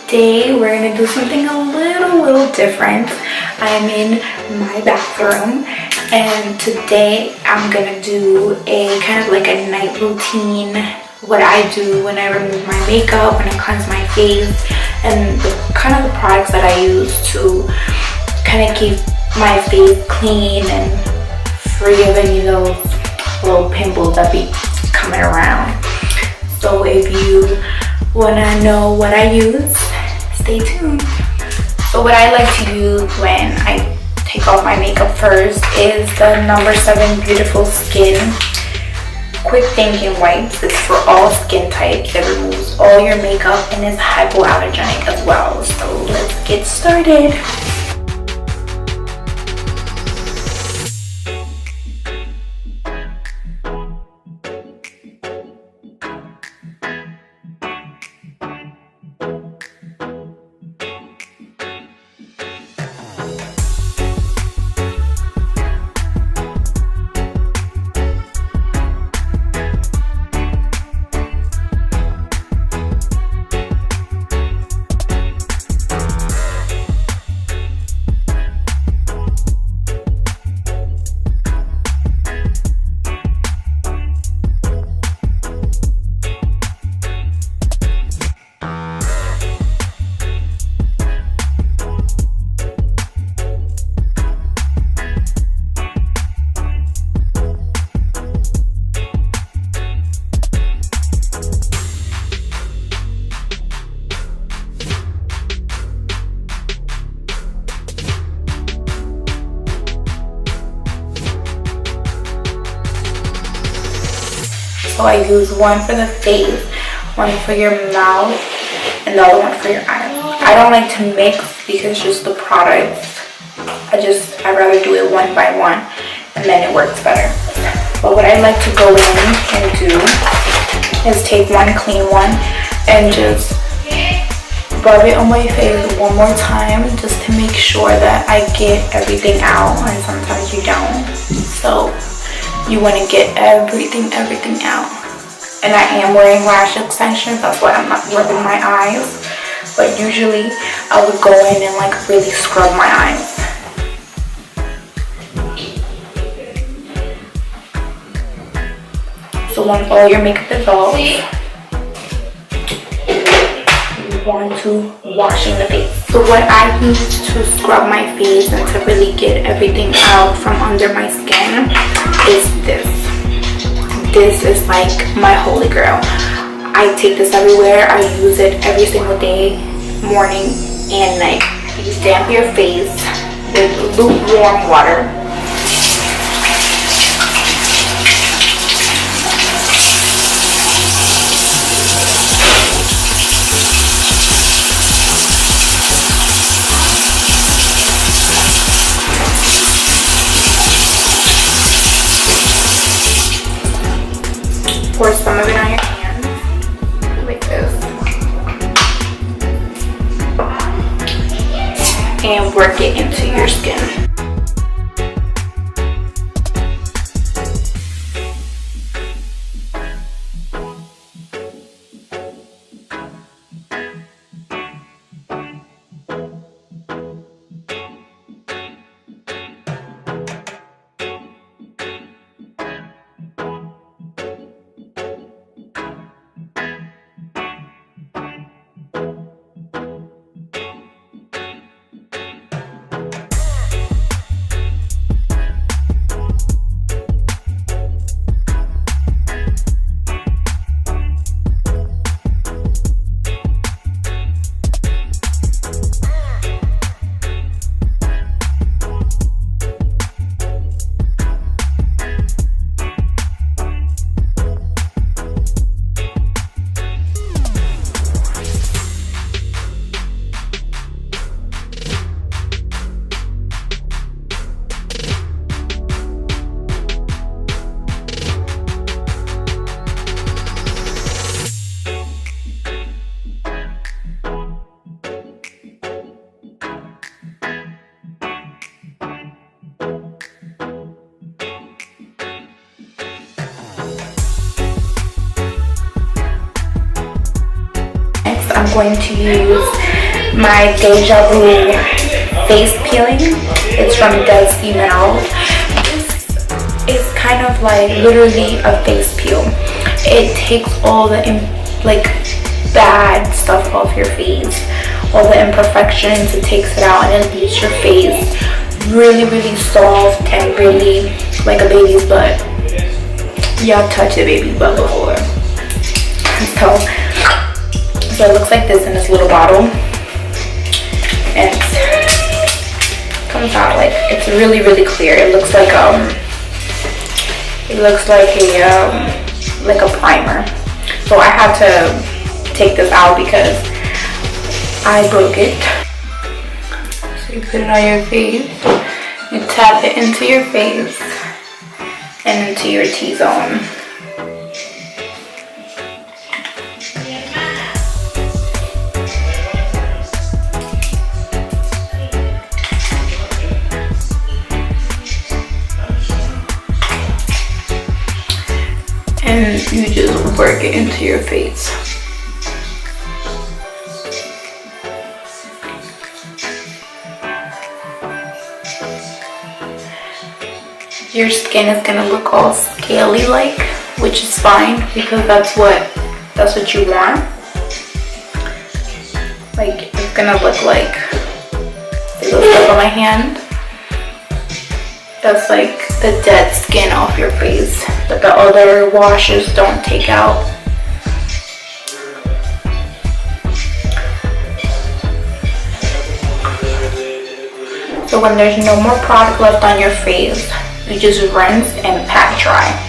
today we're gonna do something a little different. I'm in my bathroom, and today I'm gonna do a kind of like a night routine. What I do when I remove my makeup, when I cleanse my face, and the products that I use to kind of keep my face clean and free of any of those little pimples that be coming around. So if you want to know what I use, stay tuned. So what I like to use when I take off my makeup first is the No. 7 Beautiful Skin Quick Thinking Wipes. It's for all skin types. It removes all your makeup and is hypoallergenic as well. So let's get started. So I use one for the face, one for your mouth, and the other one for your eyes. I don't like to mix because just the products, I'd rather do it one by one, and then it works better. But what I like to go in and do is take one clean one and just rub it on my face one more time just to make sure that I get everything out, and sometimes you don't. So you want to get everything out. And I am wearing lash extensions, that's why I'm not rubbing my eyes. But usually I would go in and like really scrub my eyes. So when all your makeup is off, you want to wash in the face. So what I use to scrub my face and to really get everything out from under my skin is this. This is like my holy grail. I take this everywhere. I use it every single day, morning and night. You damp your face with lukewarm water. Pour some of it on your hands, like this, and work it into your skin. I'm going to use my Deja face peeling. It's from Deja Minerals. This is kind of like literally a face peel. It takes all the like bad stuff off your face, all the imperfections. It takes it out and it leaves your face really soft and really like a baby's butt. Y'all touched a baby's butt before. So it looks like this in this little bottle, and it comes out like it's really clear. It looks like a primer. So I had to take this out because I broke it. So you put it on your face, you tap it into your face and into your T-zone. And you just work it into your face. Your skin is gonna look all scaly like, which is fine because that's what you want. Like it's gonna look like, see those stuff on my hand? That's like the dead skin off your face that the other washes don't take out. So when there's no more product left on your face, you just rinse and pat dry.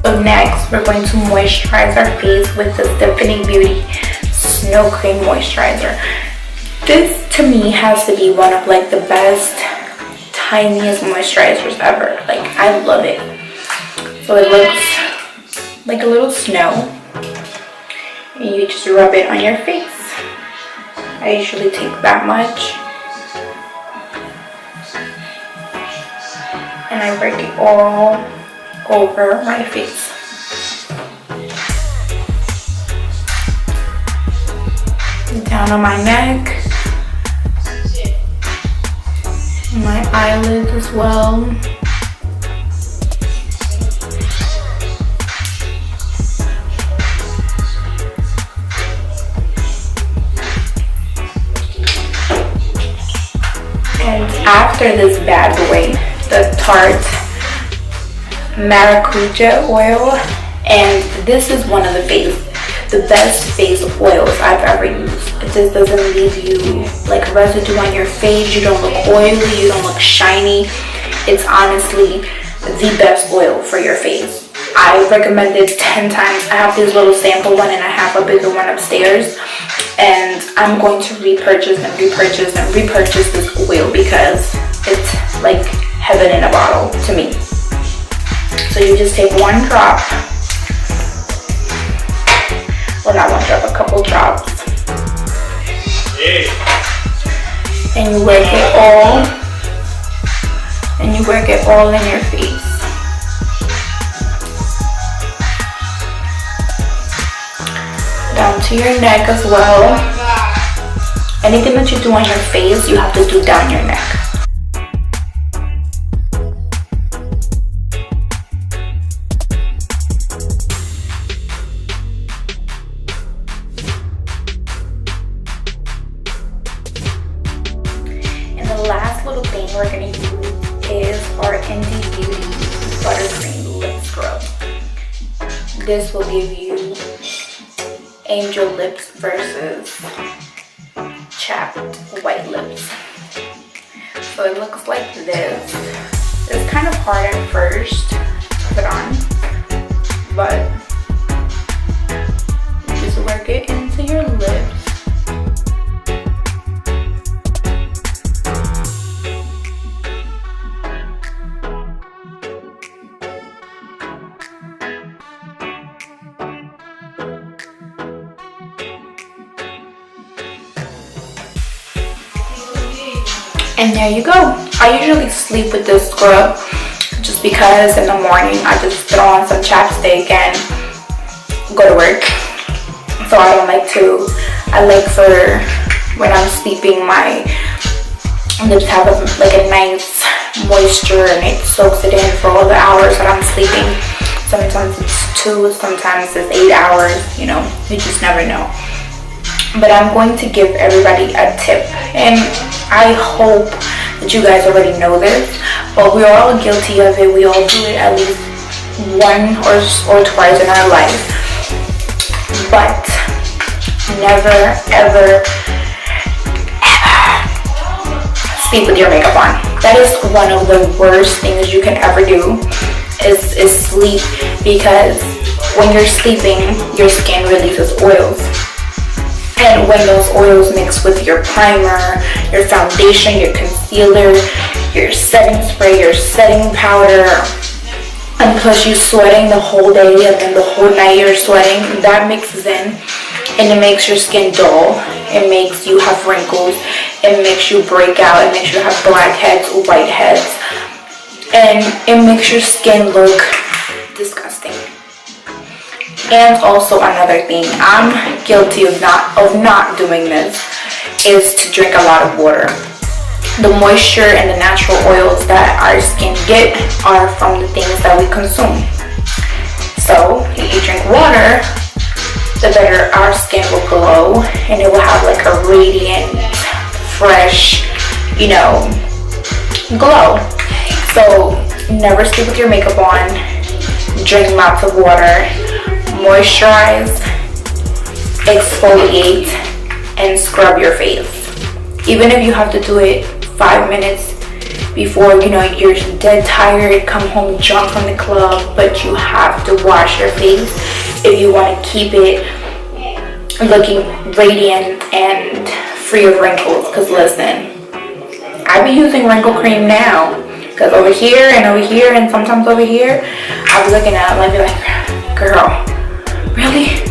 So next, we're going to moisturize our face with the Symphony Beauty Snow Cream Moisturizer. This to me has to be one of like the best, tiniest moisturizers ever. Like I love it. So it looks like a little snow. And you just rub it on your face. I usually take that much. And I work it all over my face. Down on my neck, my eyelids as well. And after this bad boy, the Tarte Maracuja Oil, and this is one of the best face oils I've ever used. It just doesn't leave you like residue on your face. You don't look oily, you don't look shiny. It's honestly the best oil for your face. I recommend it 10 times. I have this little sample one and I have a bigger one upstairs, and I'm going to repurchase this oil because it's like heaven in a bottle to me. So you just take one drop, well not one drop, a couple drops, and you work it all in your face. Down to your neck as well. Anything that you do on your face, you have to do down your neck. Last little thing we're going to use is our Indi Beauty ButterCream Lip Scrub. This will give you angel lips versus chapped white lips. So it looks like this. It's kind of hard at first to put on, but you just work it into your lips. And there you go. I usually sleep with this scrub just because in the morning I just throw on some chapstick and go to work. So I don't like to, I like for when I'm sleeping my lips have like a nice moisture and it soaks it in for all the hours that I'm sleeping. Sometimes it's 2, sometimes it's 8 hours, you know, you just never know. But I'm going to give everybody a tip, and I hope that you guys already know this, but we're all guilty of it. We all do it at least one or twice in our life. But never, ever sleep with your makeup on. That is one of the worst things you can ever do, is sleep, because when you're sleeping, your skin releases oils. And when those oils mix with your primer, your foundation, your concealer, your setting spray, your setting powder, and plus you sweating the whole day and then the whole night you're sweating, that mixes in and it makes your skin dull. It makes you have wrinkles. It makes you break out. It makes you have blackheads, whiteheads, and it makes your skin look disgusting. And also another thing, I'm guilty of not doing this, is to drink a lot of water. The moisture and the natural oils that our skin get are from the things that we consume. So if you drink water, the better our skin will glow, and it will have like a radiant, fresh, you know, glow. So never sleep with your makeup on. Drink lots of water. Moisturize, exfoliate, and scrub your face. Even if you have to do it 5 minutes before, you know, you're dead tired, come home drunk from the club, but you have to wash your face if you want to keep it looking radiant and free of wrinkles. Because listen, I be using wrinkle cream now, because over here and sometimes over here, I'll be looking at it and I'll be like, girl, really?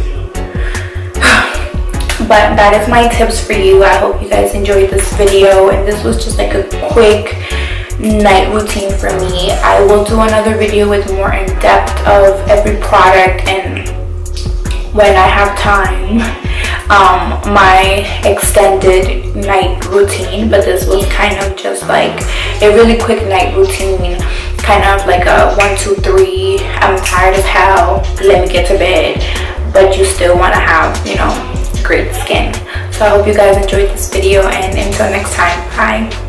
But that is my tips for you. I hope you guys enjoyed this video, and this was just like a quick night routine for me. I will do another video with more in depth of every product and when I have time, my extended night routine. But this was kind of just like a really quick night routine, kind of like a 1, 2, 3, I'm tired as hell, let me get to bed, but you still want to have, you know, great skin. So I hope you guys enjoyed this video, and until next time, bye.